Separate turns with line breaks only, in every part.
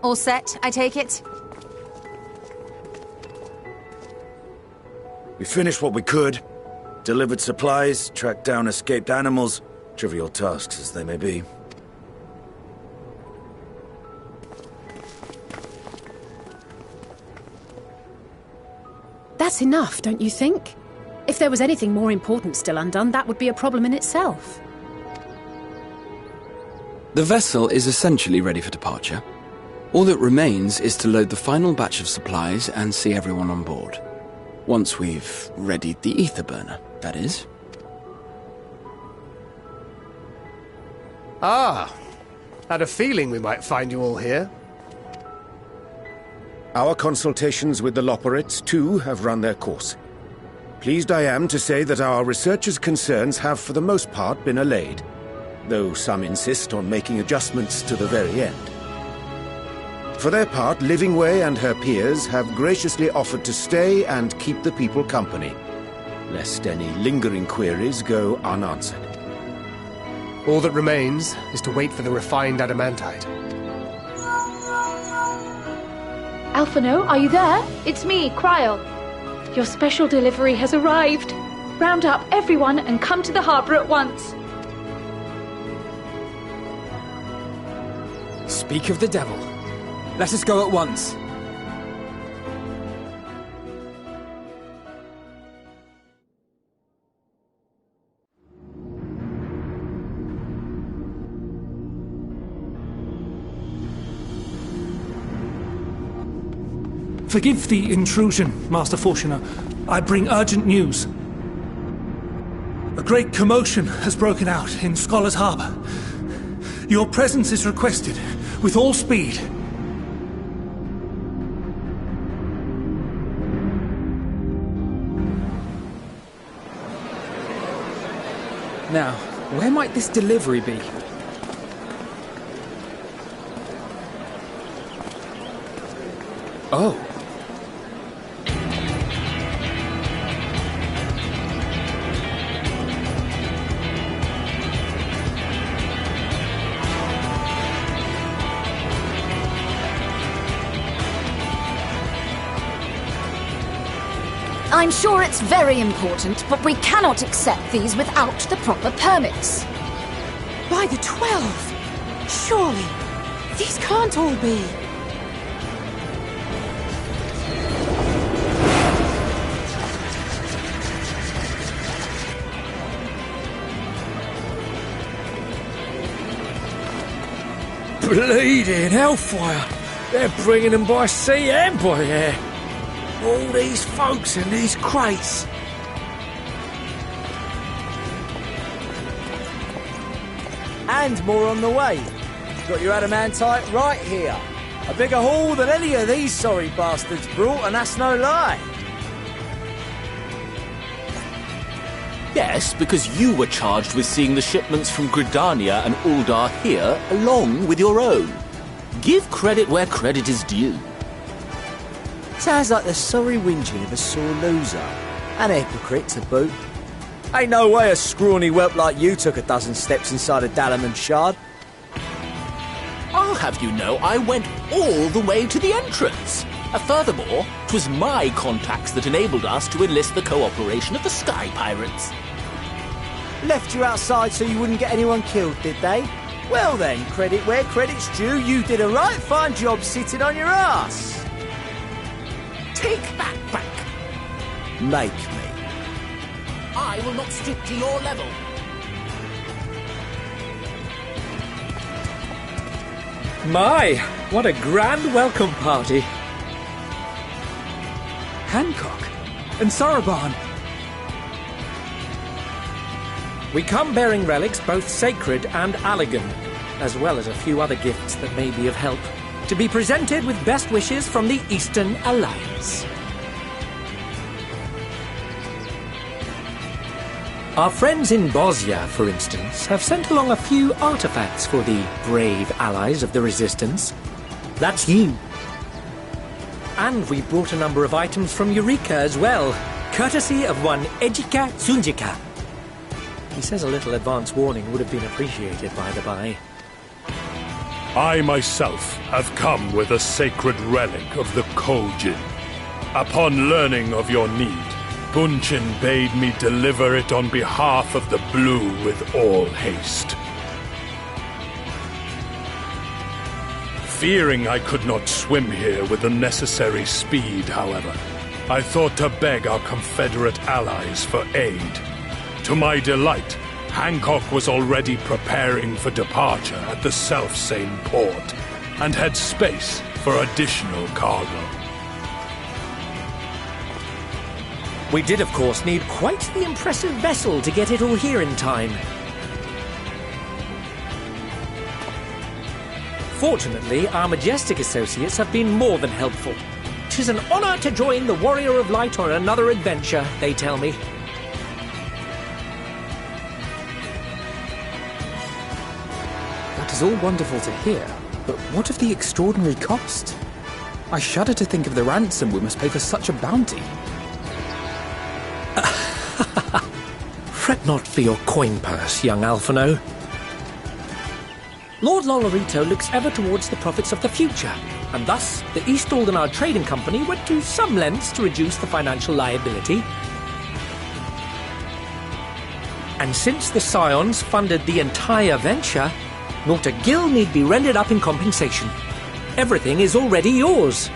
All set, I take it?
We finished what we could. Delivered supplies, tracked down escaped animals. Trivial tasks as they may be.
That's enough, don't you think? If there was anything more important still undone, that would be a problem in itself.
The vessel is essentially ready for departure. All that remains is to load the final batch of supplies and see everyone on board. Once we've readied the ether burner, that is.
Ah, had a feeling we might find you all here.
Our consultations with the Loperates, too, have run their course. Pleased I am to say that our researchers' concerns have for the most part been allayed, though some insist on making adjustments to the very end. For their part, Livingway and her peers have graciously offered to stay and keep the people company, lest any lingering queries go unanswered.
All that remains is to wait for the refined adamantite.
Alphino, are you there? It's me, Kryl. Your special delivery has arrived. Round up everyone and come to the harbour at once.
Speak of the devil. Let us go at once.
Forgive the intrusion, Master Fortuner. I bring urgent news. A great commotion has broken out in Scholars Harbour. Your presence is requested, with all speed.
Now, where might this delivery be? Oh.
I'm sure it's very important, but we cannot accept these without the proper permits.
By the 12! Surely, these can't all be.
Bleeding hellfire! They're bringing them by sea and by air. All these folks in these crates.
And more on the way. Got your adamantite right here. A bigger haul than any of these sorry bastards brought, and that's no lie.
Yes, because you were charged with seeing the shipments from Gridania and Uldar here, along with your own. Give credit where credit is due.
Sounds like the sorry whinging of a sore loser. An hypocrite to boot. Ain't no way a scrawny whelp like you took a dozen steps inside a Dalaman shard.
I'll have you know I went all the way to the entrance. Furthermore, 'twas my contacts that enabled us to enlist the cooperation of the Sky Pirates.
Left you outside so you wouldn't get anyone killed, did they? Well then, credit where credit's due, you did a right fine job sitting on your ass.
Take that back.
Make me.
I will not stoop to your level.
My, what a grand welcome party.
Hancock and Soroban.
We come bearing relics both sacred and Allagan, as well as a few other gifts that may be of help, to be presented with best wishes from the Eastern Alliance. Our friends in Bosnia, for instance, have sent along a few artifacts for the brave allies of the Resistance. That's you. And we brought a number of items from Eureka as well, courtesy of one Ejika Sunjika. He says a little advance warning would have been appreciated, by the by.
I myself have come with a sacred relic of the Kojin. Upon learning of your need, Bunchin bade me deliver it on behalf of the Blue with all haste. Fearing I could not swim here with the necessary speed, however, I thought to beg our Confederate allies for aid. To my delight, Hancock was already preparing for departure at the selfsame port, and had space for additional cargo.
We did, of course, need quite the impressive vessel to get it all here in time. Fortunately, our majestic associates have been more than helpful. 'Tis an honor to join the Warrior of Light on another adventure, they tell me.
That is all wonderful to hear, but what of the extraordinary cost? I shudder to think of the ransom we must pay for such a bounty.
Fret not for your coin purse, young Alphino. Lord Lolorito looks ever towards the profits of the future, and thus the East Aldenard Trading Company went to some lengths to reduce the financial liability. And since the Scions funded the entire venture, not a gill need be rendered up in compensation. Everything is already yours.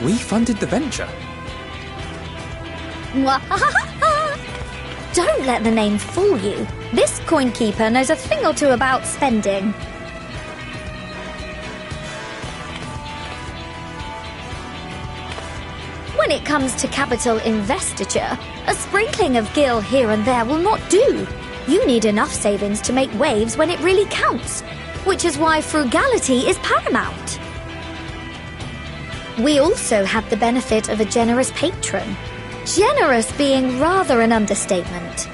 We funded the venture.
Don't let the name fool you. This coin keeper knows a thing or two about spending. When it comes to capital investiture, a sprinkling of gil here and there will not do. You need enough savings to make waves when it really counts, which is why frugality is paramount. We also have the benefit of a generous patron. Generous being rather an understatement.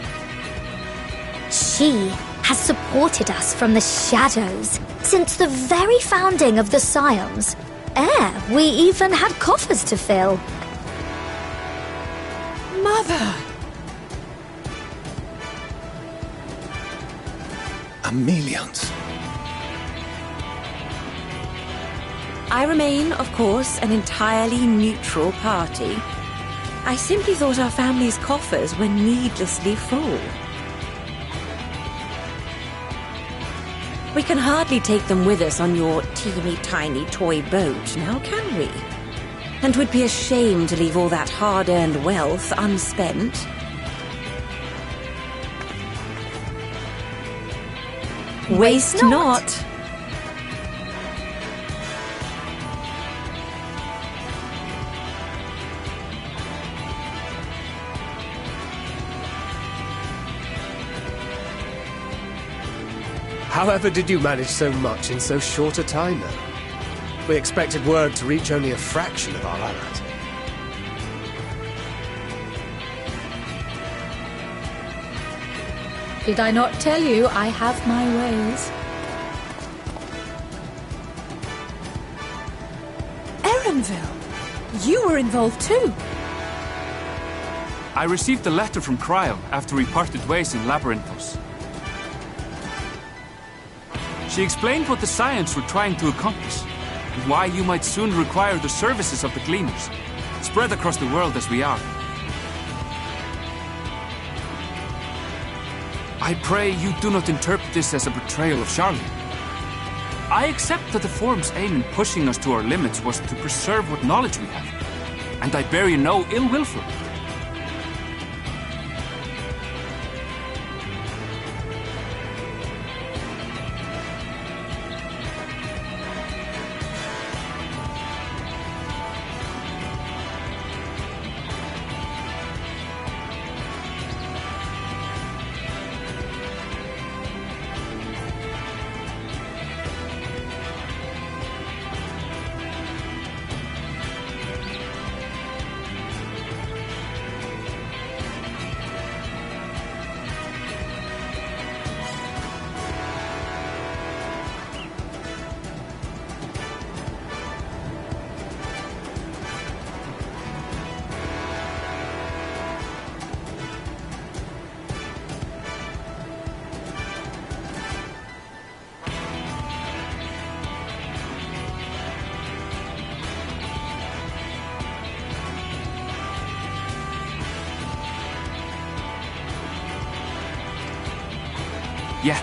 She has supported us from the shadows since the very founding of the Scions, ere we even had coffers to fill.
Mother!
Amelians.
I remain, of course, an entirely neutral party. I simply thought our family's coffers were needlessly full. We can hardly take them with us on your teeny-tiny toy boat, now can we? And 'twould be a shame to leave all that hard-earned wealth unspent. Waste not.
However did you manage so much in so short a time, though? We expected word to reach only a fraction of our allies.
Did I not tell you I have my ways?
Erenville! You were involved too!
I received a letter from Cryo after we parted ways in Labyrinthos. She explained what the Scions were trying to accomplish, and why you might soon require the services of the Gleaners, spread across the world as we are. I pray you do not interpret this as a betrayal of Charlotte. I accept that the Forum's aim in pushing us to our limits was to preserve what knowledge we have, and I bear you no ill will for it. Yet,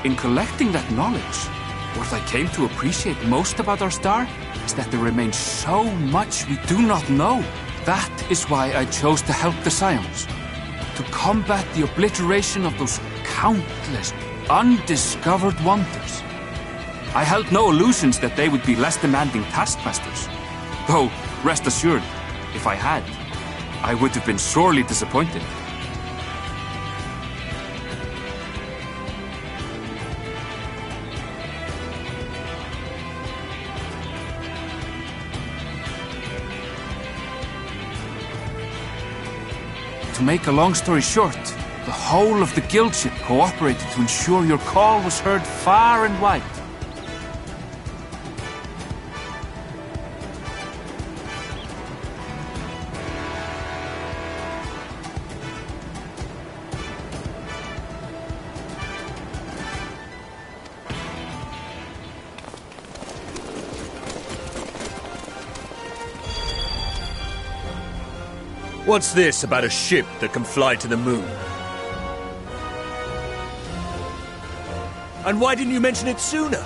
in collecting that knowledge, what I came to appreciate most about our star is that there remains so much we do not know. That is why I chose to help the Scions, to combat the obliteration of those countless undiscovered wonders. I held no illusions that they would be less demanding taskmasters. Though, rest assured, if I had, I would have been sorely disappointed. To make a long story short, the whole of the guild ship cooperated to ensure your call was heard far and wide.
What's this about a ship that can fly to the moon? And why didn't you mention it sooner?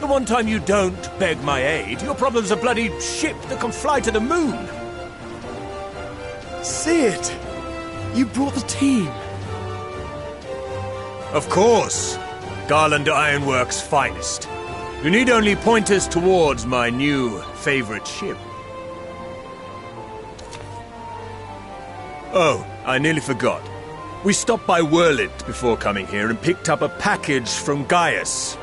The one time you don't beg my aid, your problem's a bloody ship that can fly to the moon.
Sid! You brought the team.
Of course. Garland Ironworks' finest. You need only point us towards my new favorite ship. Oh, I nearly forgot. We stopped by Whirlit before coming here and picked up a package from Gaius.